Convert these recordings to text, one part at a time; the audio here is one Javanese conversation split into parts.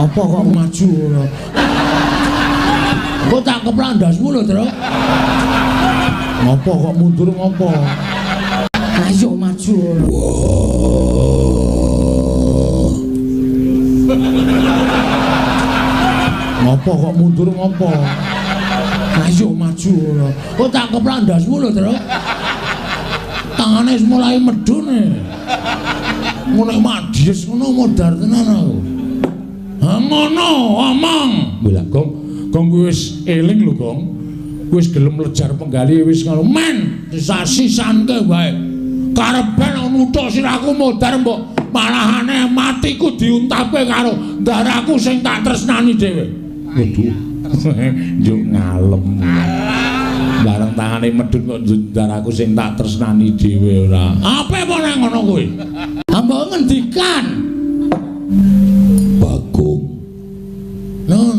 Apa kok maju ngono? Kok tak keplandasmu lho, Tru. Ngopo kok mundur ngopo? Ayo maju. Ngopo kok mundur ngopo? Ayo maju. Kok tak keplandasmu lho, Tru. Tangane wis mulai medun. Ngono madhies ngono modar tenan aku. Ha ngono omong. Lha Gong wis eling lho, Gong. Wis gelem lejar penggali wis ngono. Men, sasisanke wae. Karepen nuthuk sirahku modar mbok malahane matiku diuntapke karo darahku sing tak tresnani dhewe. Waduh. Njuk ngalem. Bareng tangane medhun kok darahku sing tak tresnani dhewe ora. Ape apa nang ngono kuwi? Mbok ngendikan. Bagong. Nun.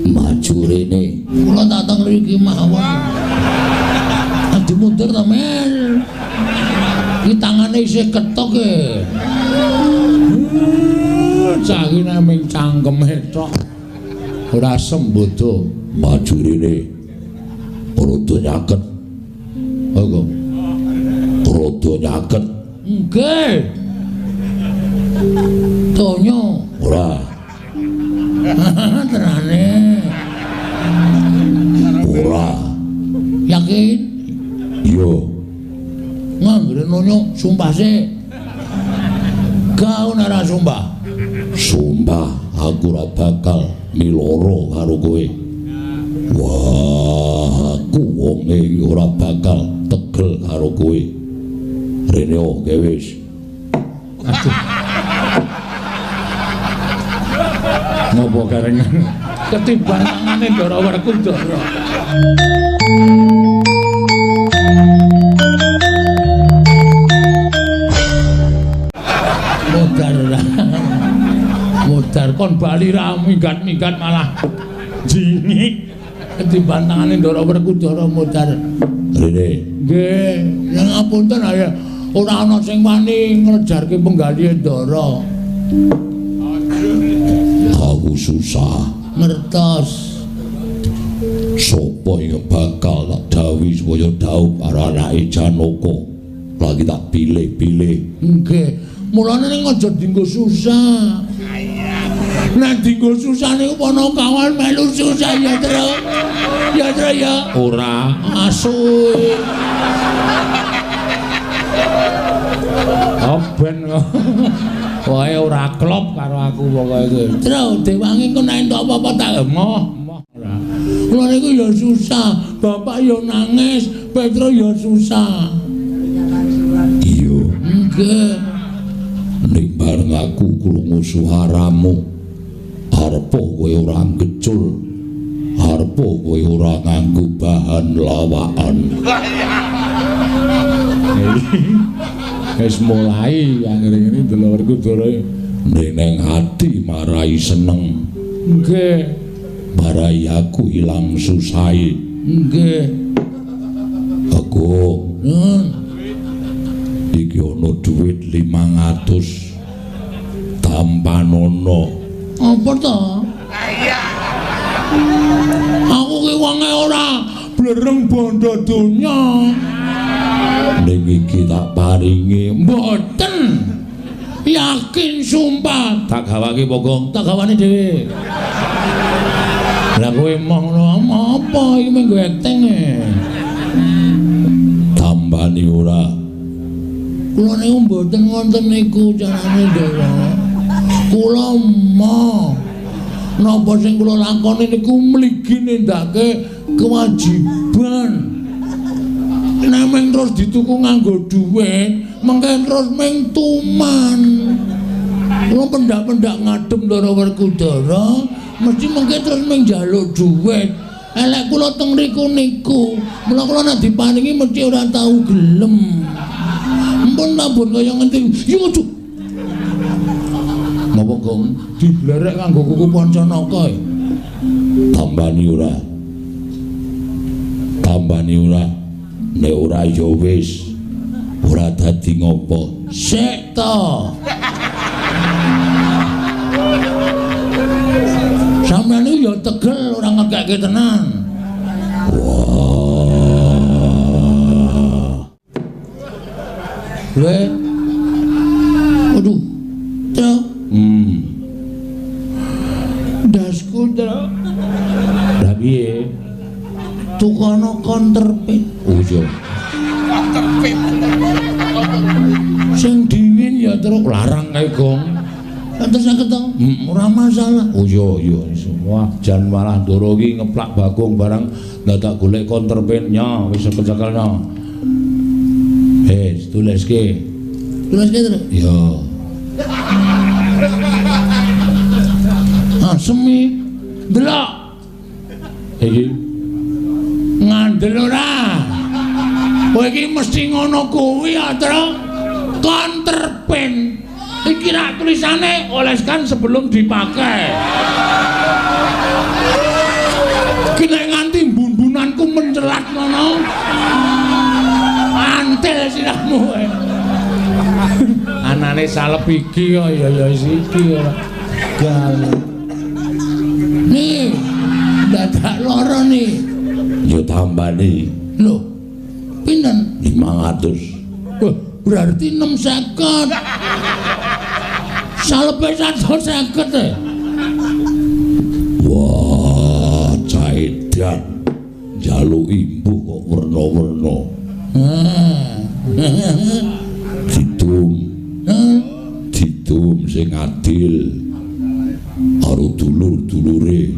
Maju rene. Kula tak teng mriki mawon. Adi mundur ta, Men? Ki tangane isih ketok e. Cangine ming cangkeme tok. Ora sembodo. Maju rene. Rodo nyaket. Apa? Rodo nyaket. Nggih. Tonyo. Ora. Terane. Ora. Yakin? Iya. Nganggere nonyo sumpah sih. Kau ora sumpah. Sumpah aku ora bakal miloro karo kowe. Wah, aku wonge ora bakal tegel karo kowe. Rene oke wis. Aduh. Ngopo karengan ketiban tangane Ndara Werkudara. Modar kon bali ra minggat-minggat malah jingik ketiban tangane Ndara Werkudara modar. Rene. Nggih, yang ngapunten ayo ora ana sing wani nglejarke penggalihe Ndara. Aku susah ngertos sapa yang bakal tak dawuhi supaya dawuh karo anake Janaka lagi tak pilih-pilih. Nggih, mulane ning aja dienggo susah. Nek dienggo susah niku ana kawan melu susah ya, Tru. Ya, Tru ya. Ora asu. Oben kok. Wae ora klop karo aku pokoke. Tru, dewangi kok nek entuk apa-apa tak emoh ora. Kula niku ya susah, bapak ya nangis, Petro ya susah. Iya. Nggih. Nek bareng aku krungu suaramu, arepa kowe ora ngecul, arepa kowe ora nganggo bahan lawakan. Wis mulai akhir-akhir Ndara Werkudara ning ati marai seneng. Nggih. Marai aku ilang susahe. Nggih. Aku iki ana dhuwit 500 tampanono. Apa to? Aku ki wonge ora blereng bondo donya. Ning iki tak paringi mboten. Yakin sumpah. Tak gawake pokok, tak gawane dhewe. Lah kowe ngono apa iki menggo acting e. Tambani ora. Kula niku mboten wonten niku carane Ndara. Kula mah napa sing kula lakoni niku mligi nindakake kewajiban. Nek meng terus dituku nganggo dhuwit, mengke terus meng tuman. Kula pendak-pendak ngadem Ndara Werkudara, mesti mengke terus meng njaluk dhuwit. Elek kula teng mriku niku, mula kula nek diparingi mesti ora tau gelem. Ampun tambun kaya ngenti. Yo ojo. Napa Gong? Diblerek kanggo kuku Pancanaka. Tambani ora. Tambani ora. Nek ora ya wis ora dadi ngopo. Sik to. tegel ora ngekeke tenan. Wah. Aduh. Truk. Dasku truk. Lah piye? Tukono konterpit. Oh iya. Konterpit. Sing dingin ya truk larang kae, Gong. Terus saged to? Ora masalah. Oh iya semua jan malah ndoro iki ngeplak Bagong barang dadak golek konterpitnya wis kecakelno. Tuliske. Tuliske terus? Iya. Semi delok. Iki ngandel ora. Kowe iki mesti ngono kuwi ya, Tru. Konterpen. Iki rak tulisane oleskan sebelum dipakai. Ki nek nganti bumbunanku mencelat ngono. Antel sirahmu. Anane salep iki kok ya iki ora. Gal. Nih, dadak loro nih. Yo tambani. Lho. Pinten? 500. Wah, berarti 650. Salepe 150 Wah, caidan. Jaluk imbuh kok werna-werna. Didum sing adil karo dulur-dulure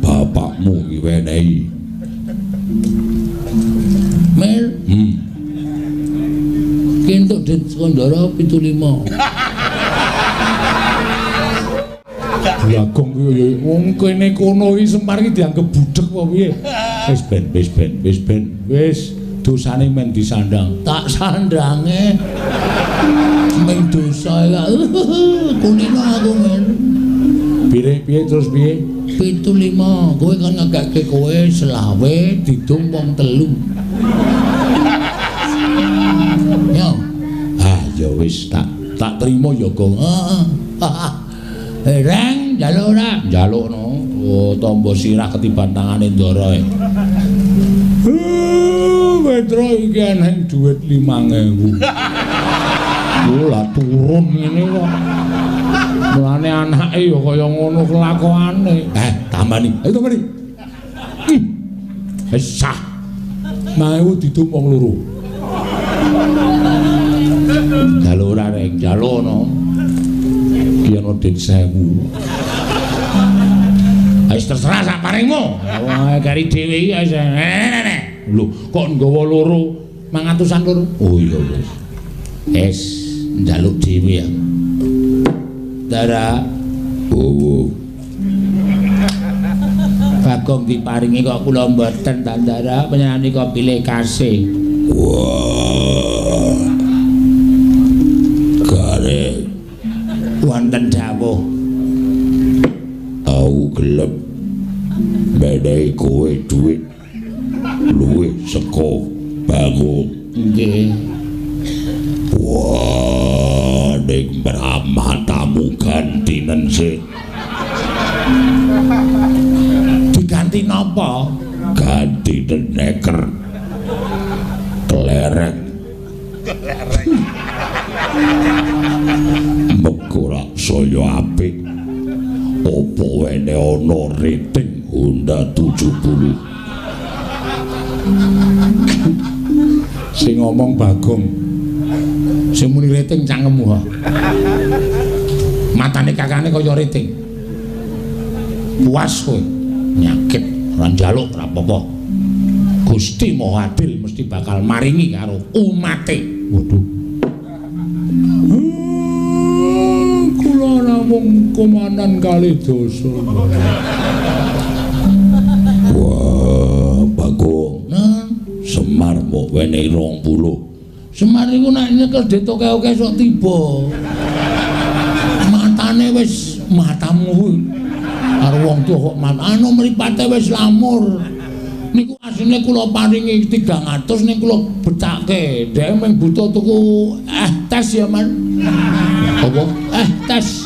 bapakmu iki wenehi. Mel. Kentuk Den Skandara 75. Bagong kuwi wong kene kono iki Semar iki dianggep budhek apa piye? Wis ben. Dosane men disandang. Tak sandange. Ming dosa ya. Kunino aku men. Piye terus piye? 75. Kowe kan ngekeke kowe selawe didum wong 3. Yo. Ya wis tak trimo ya, Gong. Heeh. Reng njaluk ora? Njalukno. Oh, tombo sirah ketiban tangane Ndara. Petro iki ana dhuwit 5.000. Lah turun ngene kok. Mulane anake ya kaya ngono kelakuane. Tambani. Ayo tambani. Wis sah. 5.000 didum wong loro. Jaluk ora rek, jalukno. Ki ana Den 1000. Wis terserah sak paringmu. Wah, kari dhewe iki wis. Lho, kok nggawa loro 500-an loro? Oh iya wis. Wis njaluk dhewe ya. Dara. Oh. Bagong diparingi kok kula mboten ta Dara, panjenengan kok pilih kasih. Wah. Kare wonten dawuh. Aku gelem menehi kowe dhuwit luwih saka Bagong. Nggih. Wah, ning matamu gantinen sih. Diganti napa? Ganti neker. Kelereng. Mengko rak saya apik. Apa wene ana rating Honda 70. Sing ngomong Bagong. Sing muni rating cangkemmu ha. Matane kakane kaya rating. Puas kowe. Nyakit ora njaluk ora apa-apa. Gusti Maha Adil mesti bakal maringi karo umate. Waduh. Kula namung komandan kali dosa. Wah, Bagong. Semar mbok wenehi 20. Semar iku nek nyekel ditoke-oke sok tiba. Matane wis matamu karo wong tuwa kok anu mripate wis lamur. Niku asline kula paringi 300 ning kula betake. Dhek mung butuh tuku tes ya, Man. Apa? Tes.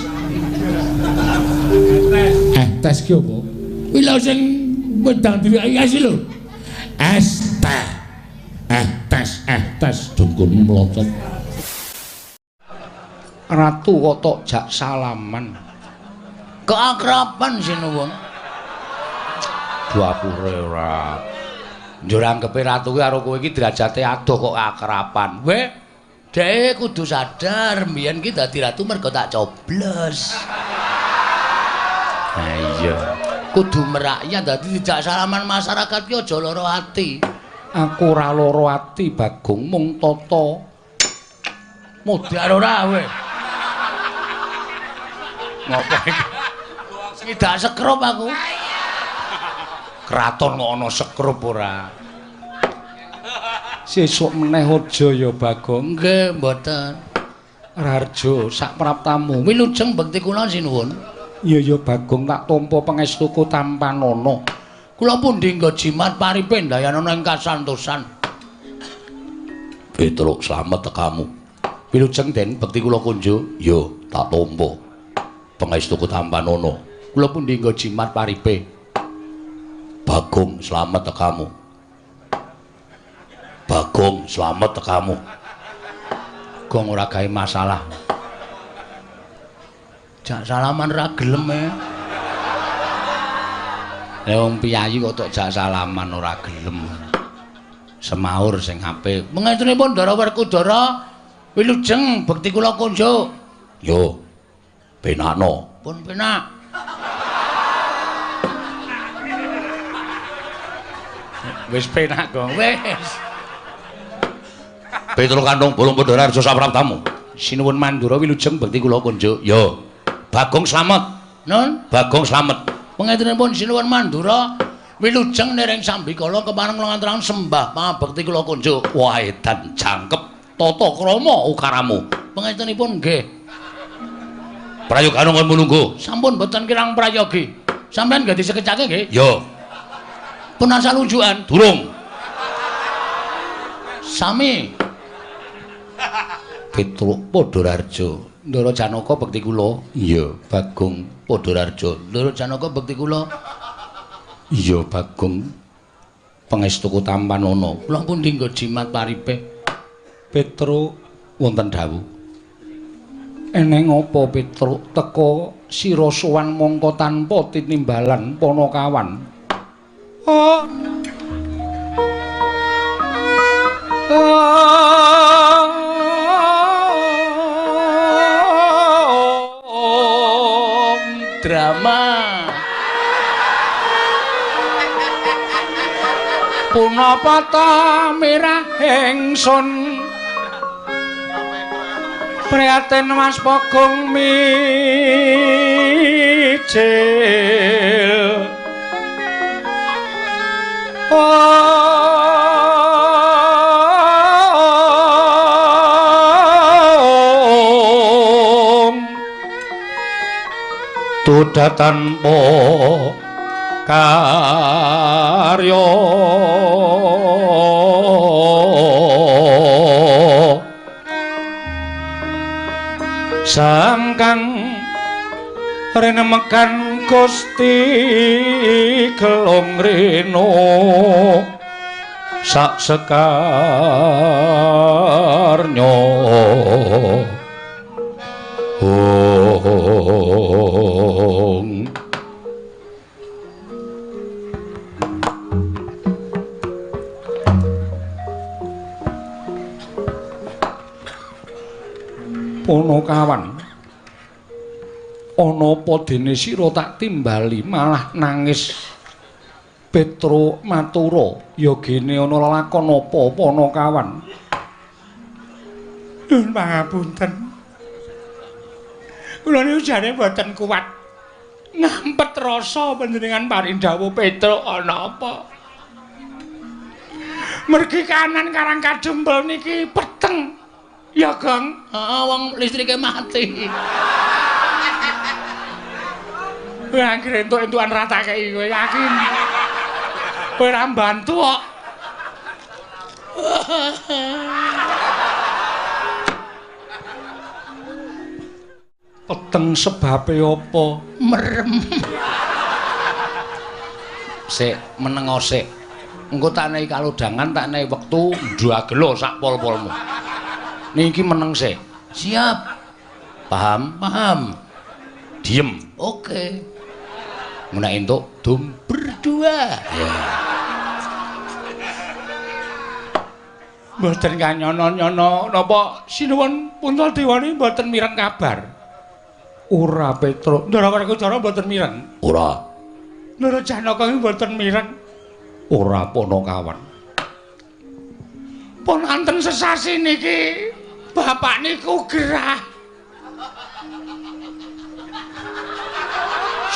Tes ki apa? Kuwi lho sing wedang diweki lho. Es teh. Tes dengkul mlocot. Ratu kok tok jak salaman. Keakraban sinuwun. Duapure ora. Njur anggepe ratu kuwi karo kowe iki derajate adoh kok keakraban. Weh, dhek kudu sadar mbiyen ki dadi ratu mergo tak coblos. Ha iya. Kudu merakyat dadi tidak salaman masyarakat ki aja lara ati. Aku ora lara ati Bagong mung tata modar ora weh. Ngopo iki? Ngidak sekrup aku. Kraton kok ana sekrup ora. Sesuk meneh aja ya Bagong. Nggih, mboten. Rarjo sak praptamu. Wilujeng bekti kula sinuwun. Iya ya Bagong tak tampa pangestuku tampanana. Kula pundi nggo jimat paripe ndayanana ing kasantosan. Petruk slamet tekamu. Wilujeng Den bekti kula kunjuk. Yo tak tampa pangestuku tampanana. Kula pundi nggo jimat paripe. Bagong slamet tekamu. Bagong slamet tekamu. Gong ora gawe masalah. Jak salaman ra gelem e. Wong piyayi kok tok jak salaman ora gelem. Semaur sing apik. Mengentunipun Ndara Werkudara wilujeng bekti kula kunjuk. Yo. Penakno. Pun penak. Wis penak kok. Wis. Petro Kantong Bolong Pandora Arja sapraptamu. Sinuwun Mandura wilujeng bekti kula kunjuk. Yo. Bagong slamet. Nun, Bagong slamet. Pangaturipun sinuwun Mandura wilujeng nering sambikala kepareng lantaran sembah pangabekti kula kunjuk. Wah edan jangkep tata krama ukaramu. Pangaturipun nggih. Prayoga nungkun menunggu. Sampun boten kirang prayogi. Sampeyan nggih disekecake nggih? Yo. Pun asal unjukan? Durung. Sami. Petruk Padhararja. Ndara Janaka bekti kula. Iya, Bagong Padhararja. Ndara Janaka bekti kula. Iya, Bagong pangestuku tampanana. Kula pundi nggo jimat paripe. Petruk wonten dawuh. Eneng apa Petruk teka sira sowan mangka tanpa tinimbalan Panakawan. Oh. Drama punapa ta mirah ingsun prihatin Mas Bagong mijil Tuda tanpa karya sangkang renemekan Gusti gelong reno sak sekarnya Panakawan ana apa dene sira tak timbali malah nangis Petro matura ya gene ana lakon apa Panakawan. Nuwun pangapunten. Kula niku jane mboten kuat ngampet rasa panjenengan paring dawuh Petro ana apa. Mergi kanan karang kajumbel niki peteng. Ya, Gong. Heeh, wong listrike mati. Wah, anggere entuk-entukan ratake iki kowe yakin. Kowe ora mbantu kok. Peteng sebabe apa? Merem. Sik menengo sik. Engko tak nehi kalodhangan, tak nehi wektu ndagelo sak pol-polmu. Niki meneng sik. Siap. Paham? Paham. Diem. Oke. Menak entuk dum berdua. Ya. Mboten kanyono-nyono napa sinuwun Puntadewa niki mboten mireng kabar. Ora Petro. Ndara Werkudara mboten mireng. Ora. Ndara Janaka niki mboten mireng. Ora Panakawan. Pun anten sesasi niki bapak niku gerah.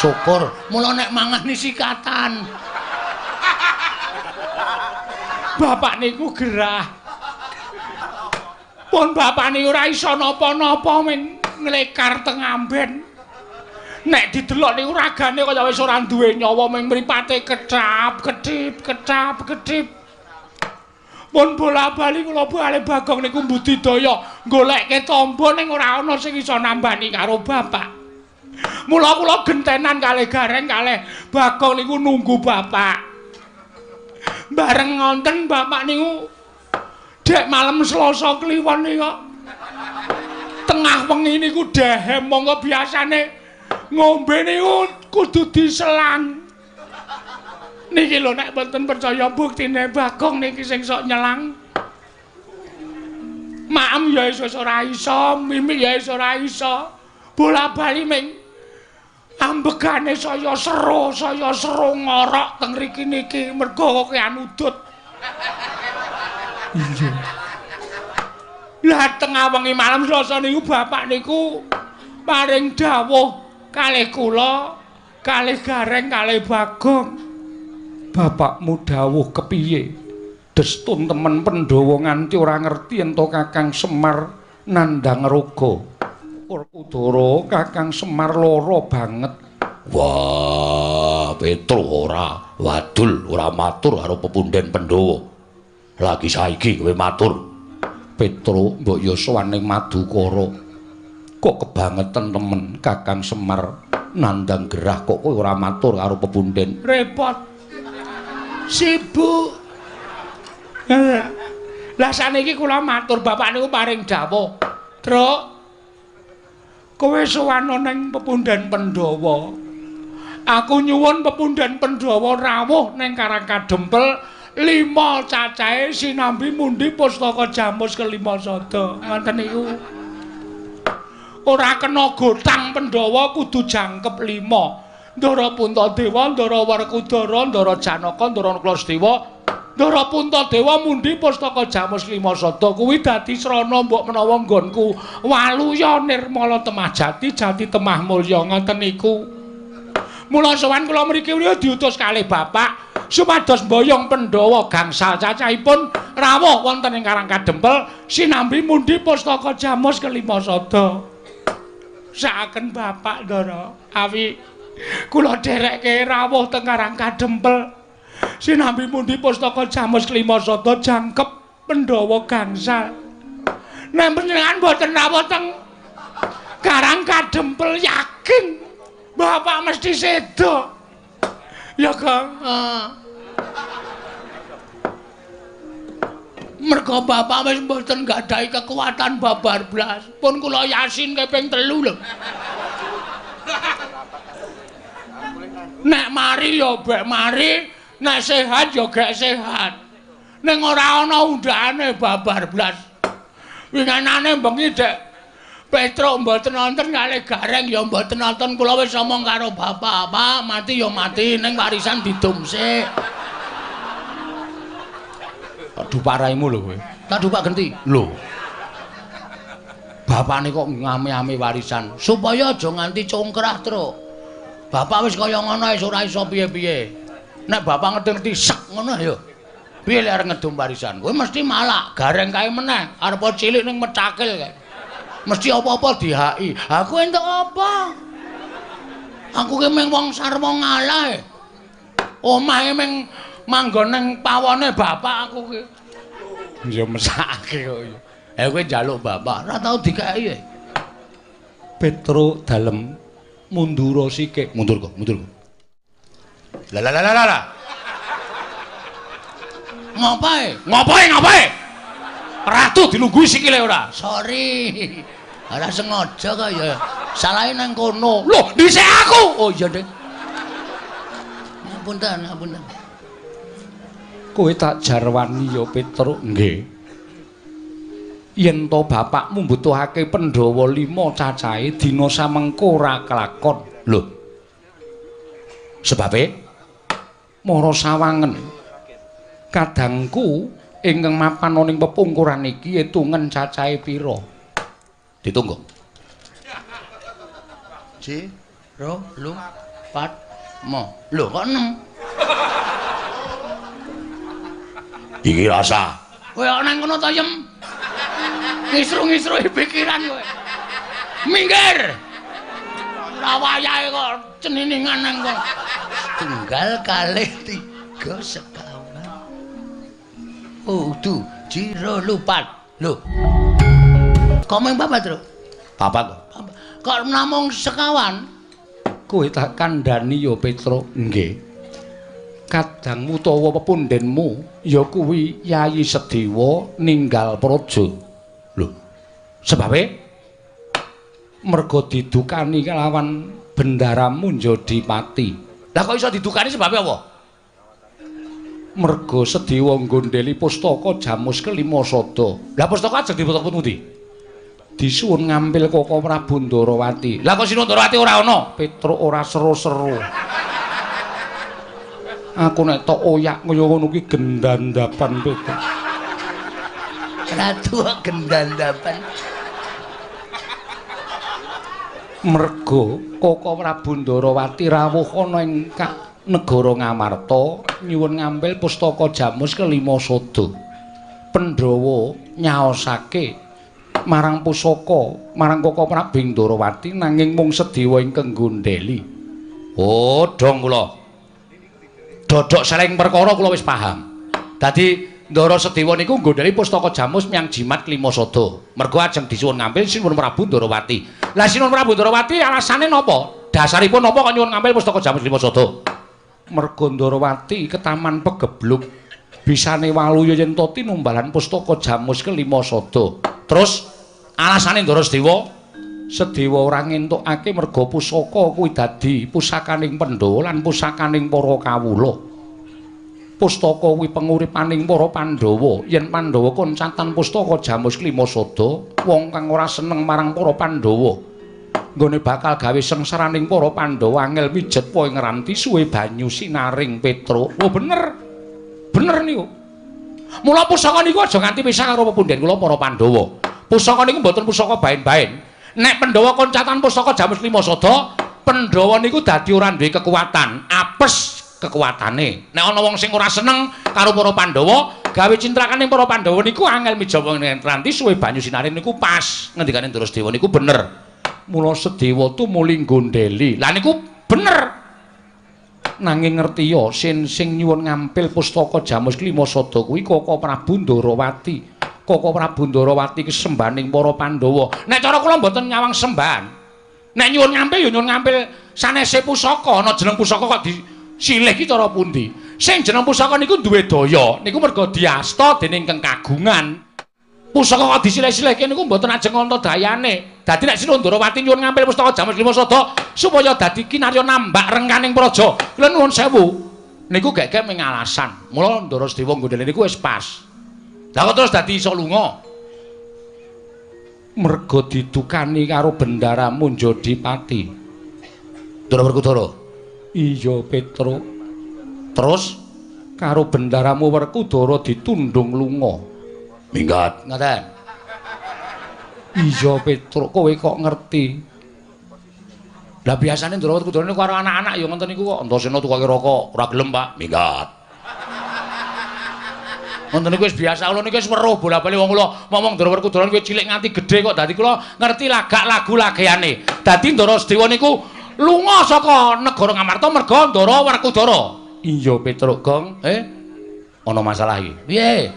Syukur, mula nek mangan sikatan. Bapak niku gerah. Pun bapak niku ora iso napa-napa men nglekar teng amben. Nek didelok niku ragane kaya wis ora duwe nyawa ming mripate kedap-kedip. Pun bola-bali kula bali Bagong niku mbudidaya goleke tamba ning ora ana sing iso nambani karo bapak. Mula kula gentenan kalih Gareng kalih Bagong niku nunggu bapak. Bareng ngonten bapak niku dek malam Selasa kliwon niku tengah wengi niku dehem monggo biasane ngombe niku kudu diselang. Niki lho nek mboten percaya buktine Bagong niki sing sok nyelang. Maem ya wis ora iso, mimik ya wis ora iso. Bola-bali ming ambegane saya sero ngorok teng mriki niki mergo kean udut. Iya. Lah tengah wengi malam Selasa niku bapak niku paring dawuh kalih kula, kalih Gareng, kalih Bagong. Bapakmu dawuh kepiye? Destun temen Pandhawa nganti ora ngerti ento Kakang Semar nandhang raga. Werkudara Kakang Semar lara banget. Wah, Petro ora wadul, ora matur karo pepundhen Pandhawa. Lagi saiki kowe matur. Petro mbok ya sowan ning Madukara. Kok kebangetan temen Kakang Semar nandhang gerah kok kowe ora matur karo pepundhen. Repot. Sibuk. Lah saniki kula matur bapak niku paring dawuh. Truk. Kowe sowan ning pepundhen Pandhawa. Aku nyuwun pepundhen Pandhawa rawuh ning Karang Kadempel 5 cacahe sinambi mundi pustaka Jamus kelima sada. Ngoten niku. Ora kena gotang Pandhawa kudu jangkep 5. Ndara Puntadewa, Ndara Werkudara, Ndara Janaka, Ndara Klasdewa, Ndara Puntadewa mundi pustaka Jamus lima sada kuwi dadi srana mbok menawa nggonku Waluya Nirmala Temah Jati, Jati Temah Mulya ngoten niku. Mula sowan kula mriki diutus kalih bapak supados mboyong Pandhawa gangsal cacahipun rawuh wonten ing Karang Kadempel sinambi mundi pustaka Jamus kelima sada. Sakaken bapak Ndara awi kula derekke rawuh teng Karang Kadempel sinambi mundi pustaka Jamus kelima sada jangkep Pandhawa gangsal. Nek panjenengan mboten rawuh teng Karang Kadempel yakin bapak mesti sedo. Ya Kang. Mergo bapak wis mboten gadahi kekuatan babar blas. Pun kula Yasin keping 3 lho. Nek mari ya bek mari, nek sehat ya gek sehat. Ning ora ana undhane babar blas. Winganane bengi Dek Petro mboten nonton kalih Gareng ya mboten nonton kula wis omong karo bapak, Pak, mati ya mati ning warisan didum sik. Aduh paraimu lho kowe. Tak dupak genti. Lho. Bapakne kok ngame-ame warisan supaya aja nganti congkrah, Truk. Bapak wis kaya ngono wis ora iso piye-piye. Nek bapak ngerti sek ngono ya. Piye lek arep ngedum warisan? Kowe mesti malak, Gareng kae meneh, arep cilik ning Mecakil kae. Mesti apa-apa dihaki. Aku entuk apa? Aku ki mung wong sarwa ngalah. Omahe mung manggon ning pawone bapak aku ki. Ya mesake kok. Kowe njaluk bapak, ora tau dikeki. Petro dalem mundur sikik. Mundur kok. Lah. Ngopae? Ratu dilungguhi sikile ora. Sorry. Ora sengaja kok ya. Salahe nang kono. Loh, dhisik aku. Oh iya, Dek. Ngapunten. Kowe tak jarwani ya, Petruk. Nggih. Yen to bapakmu mbutuhake Pandhawa 5 cacahe dina samengko ora kelakon. Lho. Sebabe mara sawangen kadangku ingkang mapan ning pepungkuran iki etungen cacahe pira? Ditunggu. Ji, ro, lu, pat, mo. Lho kok 6? Iki rasa. Kowe kok nang kono to yem? Ngisru-ngisruhi pikiran kowe. Minggir. Ora wayahe kok ceniningan nang kono. Tunggal kalih 3 sekawan. Tuh, jiro lupat. Lho. Komeng bapak, Tru? Bapak kok. Kok namung sekawan? Kowe tak kandhani ya, Petro. Nggih. Kadangmu utawa pepundhenmu ya kuwi Yayi Sedewa ninggal praja. Lho. Sebabe merga didukani kelawan bendaramu Jodipati. Lah kok iso didukani sebabe apa? Merga Sedewa nggondheli pustaka Jamus Kelima Sada. Lah pustaka ajeng dipethuk pundi? Disuwun ngambil Koko Prabu Ndarawati. Lah kok Sinu Ndarawati ora ana? Petruk ora seru-seru. Aku nek tok oyak kaya ngono kuwi gendandapan, Petruk. Ratu gendandapan. Merga Koko Prabu Ndarawati rawuh ana ing negara Ngamarta nyuwun ngambil pustaka Jamus Kelima Sada. Pandhawa nyaosake marang pusaka marang Koko Prabu Ndarawati nanging mung Sedewa ingkang nggondheli. Oh, dong kula. Dodok seleng perkara kula wis paham. Dadi Ndara Sedewa niku nggondheli pustaka Jamus miyang jimat Kelima Sada. Merga ajeng disuwun ngambil Sinuwun Prabu Ndarawati. Lah Sinuwun Prabu Ndarawati alasane napa? Dasaripun napa kok nyuwun ngambil pustaka Jamus Kelima Sada? Merga Ndarawati ketaman pegebluk bisane waluya yen to tinumbalan pustaka Jamus Kelima Sada. Terus alasane Ndara Sedewa ora ngentukake merga pusaka kuwi dadi pusakaning Pandhawa lan pusakaning para kawula. Pustaka kuwi penguripaning para Pandhawa. Yen Pandhawa koncatan pustaka Jamus Kelima Sada, wong kang ora seneng marang para Pandhawa nggone bakal gawe sengsaraning para Pandhawa angel mijet poe ngranti suwe banyu sinaring Petruk. Oh bener. Bener niku. Mula pusaka niku aja nganti pisah karo pepundhen kula para Pandhawa. Pusaka niku mboten pusaka bain-bain. Nek Pandhawa koncatan pustaka Jamus Kelima Sada, Pandhawa niku dadi ora duwe kekuatan, apes kekuatane. Nek ana wong sing ora seneng karo para Pandhawa, gawe cintrakaning para Pandhawa niku angel mijawa ngranti suwe banyu sinaring niku pas. Ngendikane Ndara Sedewa niku bener. Mula Sedewa tumuli nggondheli. Lah niku bener. Nanging ngertiya sing nyuwun ngampil pustaka Jamus Kelima Sada kuwi Koko Prabu Ndarawati. Koko Prabu Ndarawati ki sembaning para Pandhawa. Nek cara kula mboten nyawang sembahan. Nek nyuwun ngampil ya nyuwun ngampil sanese pusaka, ana jeneng pusaka kok disilih ki cara pundi? Sing jeneng pusaka niku duwe daya, niku merga diasta dening Kang Kagungan. Pusaka kok disilih-silihke niku mboten ajeng ana dayane. Dadi nek Sinuwun Ndarawati nyuwun ngampil pustaka Jamus Kelima Sada supaya dadi kinarya nambak rengkaning praja. Kula nuwun sewu. Niku gek-gek ming alasan. Mula Ndara Sedewa nggondheli niku wis pas. Lah kok terus dadi iso lunga? Merga didukani karo bendaramu Jodipati. Ndara Werkudara. Iya, Petruk. Terus karo bendaramu Werkudara ditundung lunga. Minggat. Ngaten. Iya, Petruk, kowe kok ngerti. Lah biasane Ndara Werkudara niku karo anak-anak ya ngoten niku kok. Antasena tukake rokok, ora gelem, Pak. Minggat. Wonten niku wis biasa, kula niku wis weruh bola-bali wong kula ngomong Ndara Werkudara kuwi cilik nganti gedhe kok dadi kula ngerti lagak lagu lageyane. Dadi Ndara Sedewa niku lunga saka negara Ngamarta merga Ndara Werkudara. Iya Petruk, Gong. Ana masalah iki. Piye?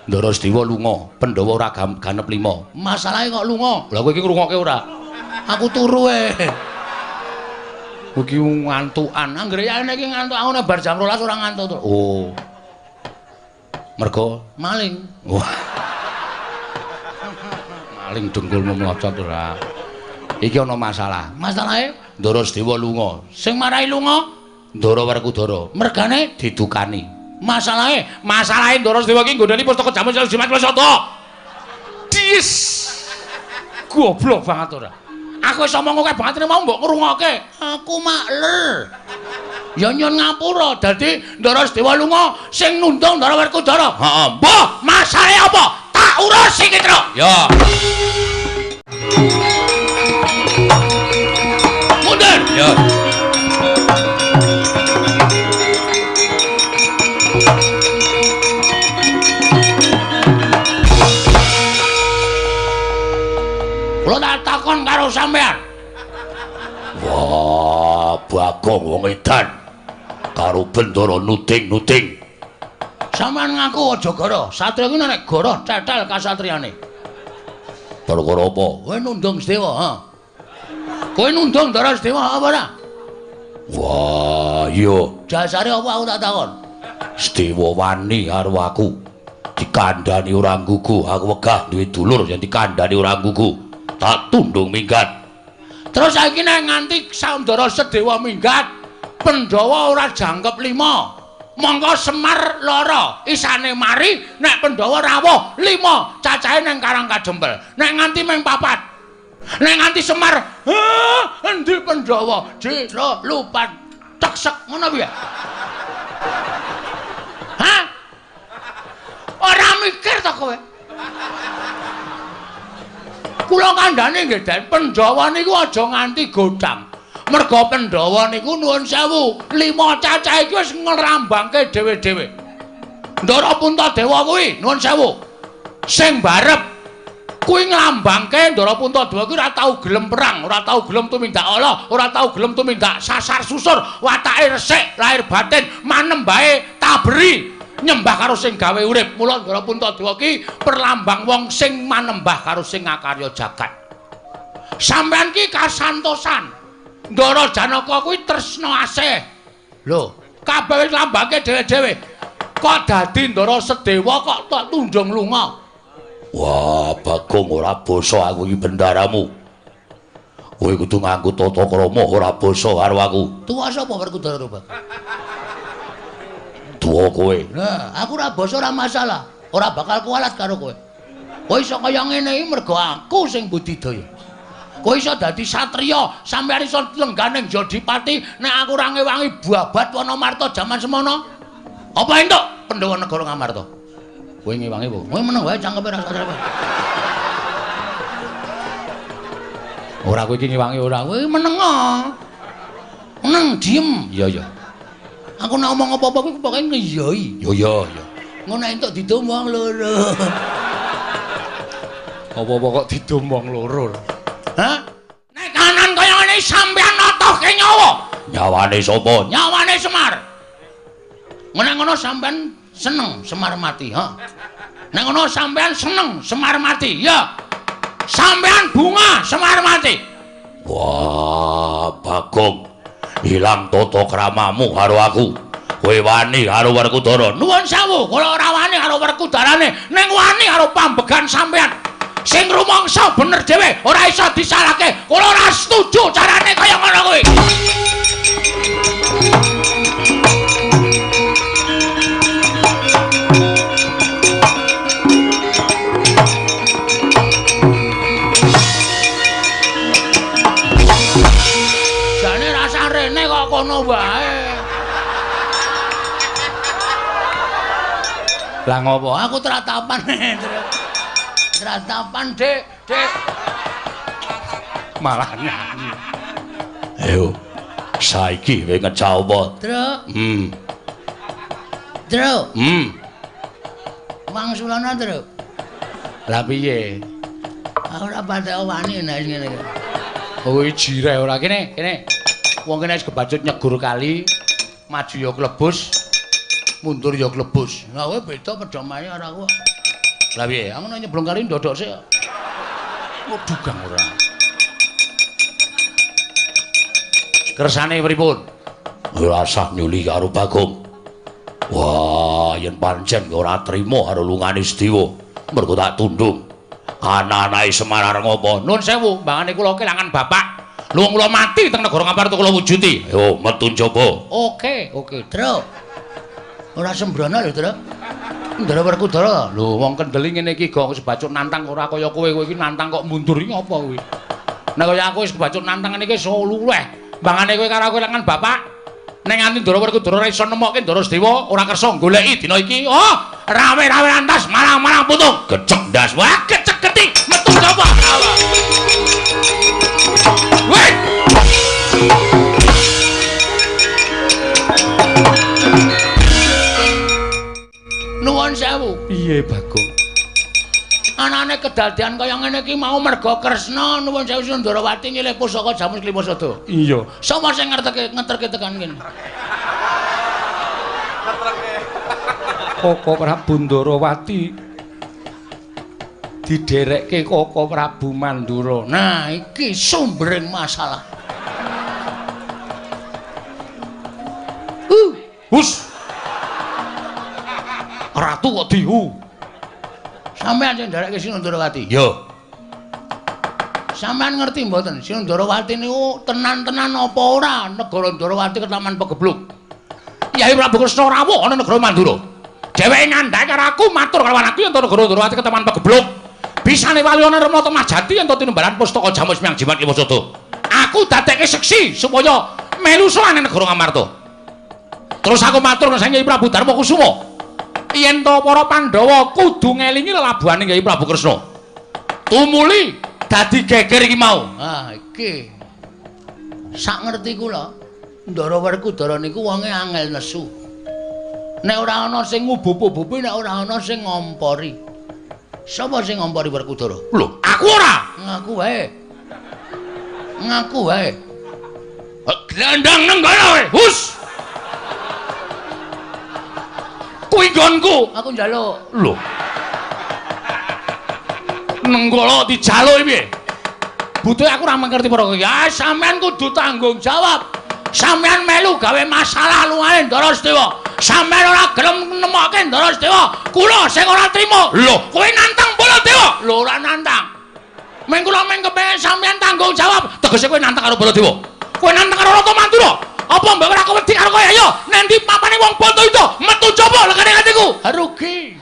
Ndara Sedewa lunga, Pandhawa ora ganep 5. Masalahe kok lunga? Lah kowe iki ngrungokke ora? Aku turu Kowe iki ngantukan. Anggere ya iki ngantuk aku nek bar jam 12 ora ngantuk. Oh. Mergo maling. Wah. Maling dengkulmu mlocot ora. Iki ana masalah. Masalahe Ndara Sedewa lunga. Sing marahi lunga Ndara Werkudara. Mergane didukani. Masalahe Ndara Sedewa iki nggodani pustaka jaman Jimat Wasata. Dis. Goblok banget ora. Aku wis omong kowe banget mau mbok ngrungokke. Aku makler. Ya nyun ngapura dadi Ndara Sedewa lunga sing nundung Ndara Werkudara. Heeh. Mbah, masalahe apa? Tak urus iki, Tru. Ya. Mundur. Ya. Kula tak takon karo sampean. Wah, Bagong wong edan karo Bendara nuting-nuting. Sampeyan ngaku aja goro, satriya kuwi nek goro cetel kasatriyane. Perkara apa? Kowe nundung Sedewa, ha? Kowe nundung Ndara Sedewa apa ora? Wah, iya. Dasare apa aku tak takon? Sedewa wani karo aku. Dikandhani ora nggugu, aku wegah duwe dulur yen dikandhani ora nggugu. Tak tundung minggat. Terus saiki nek nganti Ndara Sedewa minggat, Pandhawa ora jangkep 5. Monggo Semar loro isane mari nek Pandhawa rawuh 5 cacahe ning Karang Kadempel. Nek nganti meng 4. Nek nganti Semar, endi Pandhawa? Jero lupat teksek ngono piye? Hah? Ora mikir to kowe? Kula kandhane nggih, Den, Pandhawa niku aja nganti godhang. Merga Pandhawa niku nuwun sewu, 5 cacah iki wis ngrambangke dhewe-dhewe. Ndara Puntadewa kuwi nuwun sewu. Sing barep kuwi nglambangke Ndara Puntadewa kuwi ora tau gelem perang, ora tau gelem tumindak ala, ora tau gelem tumindak sasar susur, watake resik, lahir batin manembahe taberi. Nyembah karo sing gawe urip. Mula Ndara Puntadewa ki perlambang wong sing manembah karo sing ngakarya jagat. Sampeyan ki kasantosan. Ndara Janaka kuwi tresna asih. Lho, kabeh wis lambangke dhewe-dhewe. Kok dadi Ndara Sedewa kok tak tundung lunga? Wah, Bagong ora basa aku iki bendaramu. Kowe kudu nganggo tata krama ora basa karo aku. Tuwa sapa Werkudara, Bang? Tuwa kowe. Nah, aku ora basa ora masalah. Ora bakal kualat karo kowe. Kowe iso kaya ngene iki mergo aku sing budidaya. Kowe iso dadi satriya, sampeyan iso lengganing Jodipati nek aku ora ngewangi Babat Wanamarta jaman semono. Apa entuk Pandhawa negara Ngamarta? Kowe ngewangi apa? Kowe meneng wae cangkepe ra satrapa. Ora kowe iki ngewangi ora, kowe meneng. Meneng diem. Iya iya. Aku nek omong apa-apa kuwi pokoke ngiyoi. Yo yo yo. Ngono entuk didomong loro. Apa-apa kok didomong loro? Hah? Nek kanan kaya ngene sampeyan notohke nyawa. Nyawane sapa? Nyawane Semar. Nek ngono sampeyan seneng Semar mati, ha? Nek ngono sampeyan seneng Semar mati, ya. Sampeyan bunga Semar mati. Wah, Bagong. Hilang tata kramamu karo aku. Kowe wani karo Werkudara. Nuwun sewu, kula ora wani karo Werkudarane, ning wani karo pambegan sampeyan. Sing rumangsa bener dhewe, ora iso disalahke. Kula ora setuju carane kaya ngono kuwi. Jane rasa rene kok kono wae. Lah ngopo? Aku tratapan. Tratapan, Dik, Dik. Malah nyanyi. Ayo. Saiki kowe ngecah apa? Truk. Truk. Mangsulana, Truk. Lah piye? Aku ora patek wani nek ngene iki. Oh, jireh ora kene, kene. Wong kene wis kebacut nyegur kali, maju ya klebus, mundur ya klebus. Lah kowe beda pedhamane karo aku. Lah piye? Aku nek nyeblong kali ndodok sik. Dugang ora. Kersane pripun? Ora usah nyuli karo Bagong. Wah, yen pancen ora trima karo lungane Sedewa. Mergo tak tundung. Anak-anake Semar ngopo? Nuwun sewu, mbangane kula kelangan bapak. Luwung kula mati teng negara Ngaparta kula wujuti. Yo metu njaba. Oke, Tru. Ora sembrono lho, Tru. Ndara Werkudara. Lho wong kendeli ngene iki go wis bacut nantang ora kaya kowe iki nantang kok mundur iki apa kuwi? Nek kaya aku wis bacut nantang ngene iki iso luweh. Mbangane kowe karo kelangan bapak. Ning nganti Ndara Werkudara ora iso nemokke Ndara Sedewa ora kersa goleki dina iki. Oh, rame-rame lantas marang-marang putung. Gecek ndas. Wah, gecek geti metu njaba. Weh. Nuwun sewu. Piye, Bagong? Anane kedadian kaya ngene iki mau merga Kresna nuwun sewu Sundarawati nyilih pusaka jamus Klimasada. Iya. Sapa sing ngeterke tekan kene? Koko Prabu Ndarawati diderekke Koko Prabu Mandura. Nah, iki sumbering masalah. Hus. Ratu kok dihu. Sampeyan sing nderekke Sinundarawati. Yo. Sampeyan ngerti mboten Sinundarawati niku tenan-tenan apa ora negara Ndarawati ketaman pegebluk. Yai Prabu Kresna rawuh ana negara Mandura. Dheweke ngandhake karo aku matur karo anakku yen to negara Ndarawati ketaman pegebluk. Bisane walyana Rama Majati yen to tinimbalan pustaka jamus Hyang Jimat Klimasada. Aku dadekke seksi supaya melu sowan negara Ngamarta. Terus aku matur karo Yai Prabu Darma Kusuma. Yen to para Pandhawa kudu ngelingi lelabuhane Yai Prabu Kresna. Tumuli dadi geger iki mau. Ah, iki. Sak ngerti kula, Ndara Werkudara niku wonge angel nesu. Nek ora ana sing ngubup-ubupi, nek ora ana sing ngompori. Sapa sing ngompori Werkudara? Lho, aku ora. Ngaku wae. Ngaku wae. Glandang nenggala wae. Hus. Kuwi nggonku. Aku njaluk. Lho. Nenggala dijaluk piye? Butuhe aku ora mengerti para kowe. Ya sampean kudu tanggung jawab. Sampean melu gawe masalah luwih Ndara Sedewa. Sampean ora gelem nemokke Ndara Sedewa. Kula sing ora trima. Lho, kowe nantang Baladewa. Lho ora nantang. Meng kula meng kepengin sampean tanggung jawab. Tegese kowe nantang karo Baladewa. Kowe nantang karo Rata Mandura. Apa mbok ora wedi karo kowe? Ayo, nendi papane wong bondo itu metu coba legane atiku. Rugi.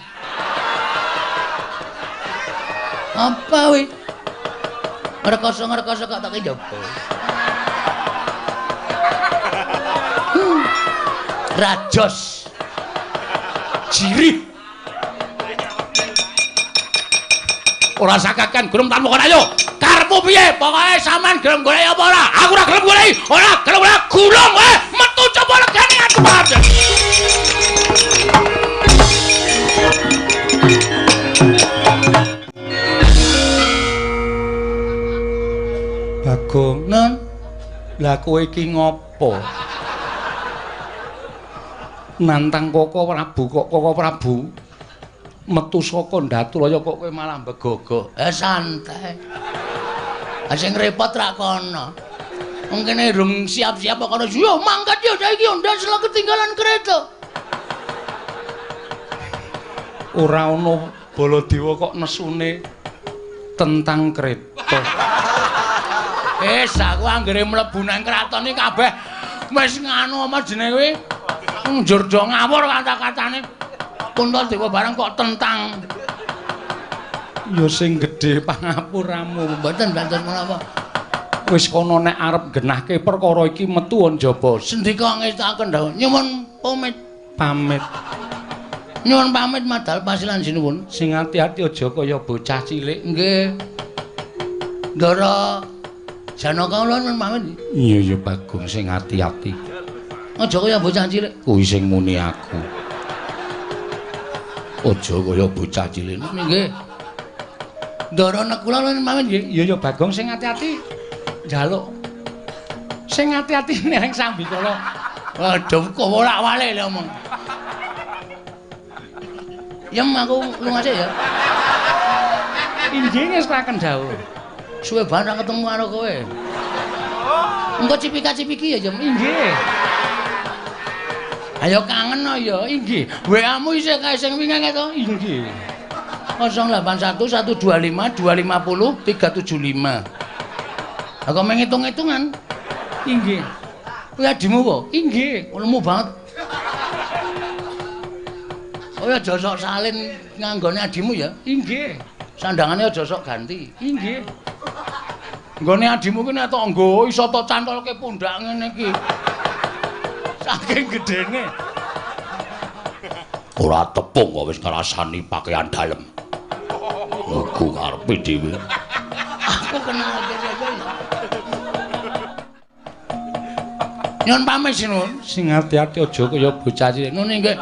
Apa kuwi? Ngerkoso-ngerkoso kok tak njaba. Rajos. Jirih. Ora sakakan gelem tanpa kon ayo. Karepmu piye? Pokoke sampean gelem golek apa ora? Aku ora gelem golek. Ora gelem golek gulung wae. Metu coba legane aku padha. Bagong, Nun. Lah kowe iki ngopo? Nantang Koko Prabu metu saka Ndaturaya kok kowe malah mbegogo. Santai. Sing repot ra kono. Wong kene durung siap-siap kok karo yo mangkat yo saiki yo ndas lek ketinggalan kereta. Ora ono Baladewa kok nesune tentang kereta. Aku anggere mlebu nang kraton iki kabeh wis nganu apa jenenge kuwi? Njur do ngawur kata-katane. Puntadewa barang kok tentang. Ya sing gedhe pangapuramu. Mboten banten menapa. Wis kono nek arep genahke perkara iki metu njaba. Sendika ngestaken dawuh. Nyuwun pamit. Nyuwun pamit madal pasilan sinuwun. Sing ati-ati aja kaya bocah cilik. Nggih. Ndara Janaka kula nyuwun pamit. Iya ya Bagong sing ati-ati. Aja kaya bocah cilik. Kuwi sing muni aku. Aja kaya bocah cilik. Nggih. Ndara nek kula nyuwun pamit nggih. Iya ya Bagong sing ati-ati. Njaluk. Sing ati-ati ning Sambikala. Waduh kok wolak-walik lho omong. Yem aku lunga sik ya. Inggih ngestaken dawuh. Suwe banget ketemu karo kowe. Engko cipika-cipiki ya, Jem. Inggih. Ayo kangen ya, inggih. WA-mu isih kae sing wingi to? Inggih. 081 125 250 375. Aku menghitung-hitungan. Inggih. Kuwi adimu kok? Inggih, lemu banget. Oh ya aja sok salin nganggone adimu ya? Inggih. Sandangane aja sok ganti. Inggih. Nggone adimu ki nek tok nggo iso tok cantolke pundak ngene iki. Saking gedene. Ora tepung kok wis ngrasani pakaian dalem. Aku karepe dhewe. Aku kenal dhewe. Nyun pamit sinun, sing ati-ati aja kaya bocah cilik. Nun nggih.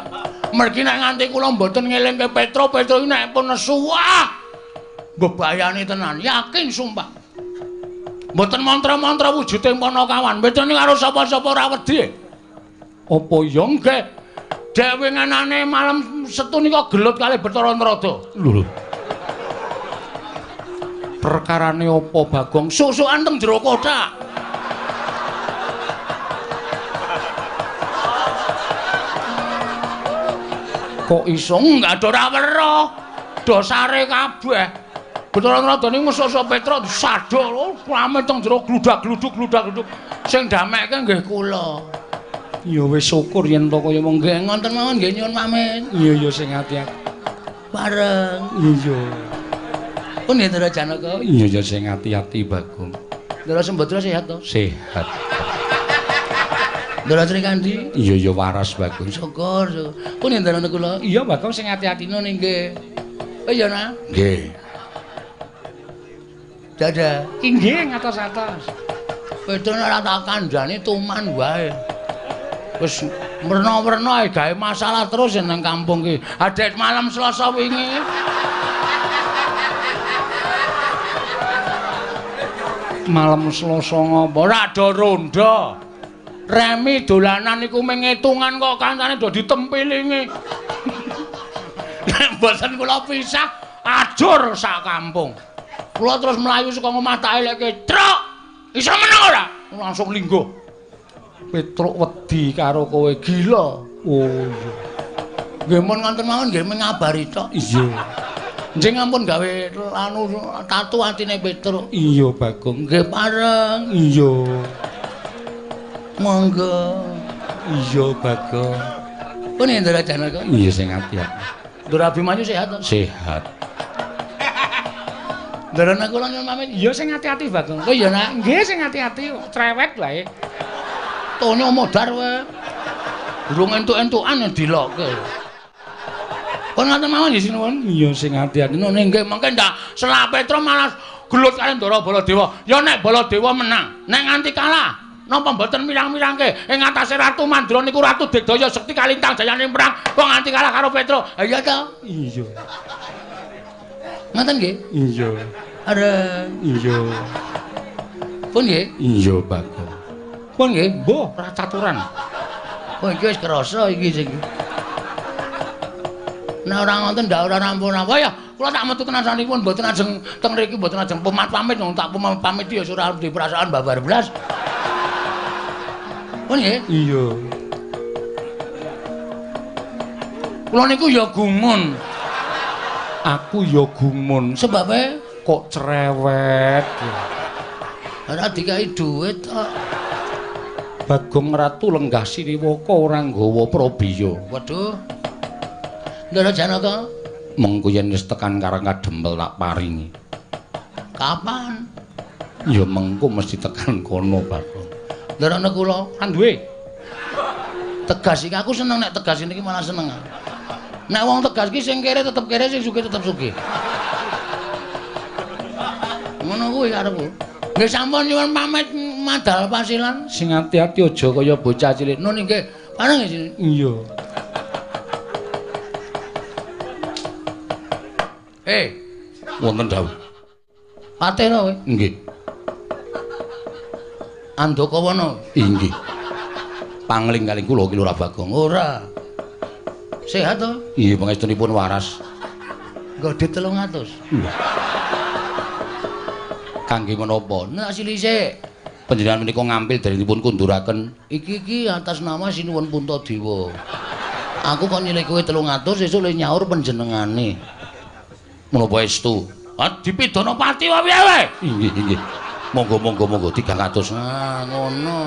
Mergi nek nganti kula mboten ngelingke Petro iki nek pun nesu wah. Bebayani tenan, yakin sumpah. Mboten mantra-mantra wujuding Panakawan, bedane karo sapa-sapa ora wedi. Apa ya nggih? Dewe nganane malam Setu nika gelut kalih Bathara Narada. Lho. Perkarane apa Bagong? Susukan teng jero kotak. Kok iso enggak ora weruh. Dosare kabeh. Bathara Narada niku musuh Petra disadol, rame teng jero gludak-gluduk. Sing damekke nggih kula. Ya wis syukur yen to kaya monggo ngonten mawon nggih nyuwun pamit. Iya sing ati-ati. Bareng. Iya. Pun yen Ndara Janaka. Iya sing ati-ati Bagong. Ndara Sembadra sehat to? Sehat. Ndara Srikandi? Iya waras Bagong. Syukur. Pun yen Ndara kula. Iya Bagong sing ati-ati nune nggih. Oh iya nah. Nggih. Dadah. Inggih ngatos-atos. Pedone ora tak kandhani tuman wae. Wis merna-merna ae gawe masalah terus nang kampung ki. Adet malam Selasa wingi. Malam Selasa ngopo? Ora ada ronda. Remi dolanan iku mengitungan kok kancane do ditempilingi. Nek mboten kula pisah, ajur sak kampung. Kula terus mlayu saka omah tak eleke, "Truk, iso meneng ora?" Langsung lingguh. Petruk wedi karo kowe gila. Oh iya. Nggih mun ngoten mawon nggih ngabari tok. Iya. Njing ampun gawe anu tatu atine Petruk. Iya Bagong. Nggih pareng. Iya. Monggo. Iya Bagong. Pun Ndara Janaka. Iya sing ati-ati. Ndara Abimanyu sehat to? Sehat. Ndara kula nyuwun pamit. Iya sing ati-ati Bagong. Oh iya nak. Nggih sing ati-ati cerewet wae. Tone modar wae. Durung entuk-entukan dilokke. Pun ngoten mawon nggih sinuwun. Iya sing ati-ati. Nune nggih mengke ndak selak Petra malah gelut kali Ndara Baladewa. Ya nek Baladewa menang, nek nganti kalah, napa mboten mirang-mirangke ing atase Ratu Mandra niku Ratu Digdaya Sekti kalintang jayane perang kok nganti kalah karo Petra. Ha iya to? Iya. Ngoten nggih? Iya. Areng. Iya. Pun nggih? Iya, Bagong. Pun nggih, mbuh racaturan. Oh iki wis krasa iki sing. Nek ora ngoten ndak ora rampun apa ya. Kula tak metu tenan sanipun mboten ajeng teng mriki mboten ajeng pamit wong tak pamit ya ora di perasaan babar blas. Pun nggih? Iya. Kula niku ya gumun. Aku ya gumun. Sebabe kok cerewet. Ora dikai dhuwit kok. Bagong Ratu lenggah Siniwaka ora nggawa prabiya. Waduh. Ndara Janaka, mengko yen wis tekan Karang Kadempel tak paringi. Kapan? Ya mengko mesti tekan kono, Bagong. Ndara kula kan duwe. Tegas iki aku seneng nek tegas niki malah seneng. Nek wong tegas ki sing kere tetep kere, sing sugih tetep sugih. Ngono kuwi karepku. Nggih sampun nyuwun pamit madal pasilan. Sing ati-ati aja kaya bocah cilik. Nun nggih, pareng nggih. Iya. Wonten dawuh. Patena kowe? Nggih. Andakawana? Inggih. Pangling-kaling kula ki Lurah Bagong. Ora. Sehat to? Iya, pangestunipun waras. Nggodhe 300. Kangge menapa? Nek silise Panjenengan menika ngampil darenipun kunduraken. Iki atas nama Sinuwun Puntadewa. Aku kok nyilih kowe 300 sesuk le nyaur panjenengane. Menapa estu? Dipidana pati wae piye wae? Inggih. Monggo 300. Ngono.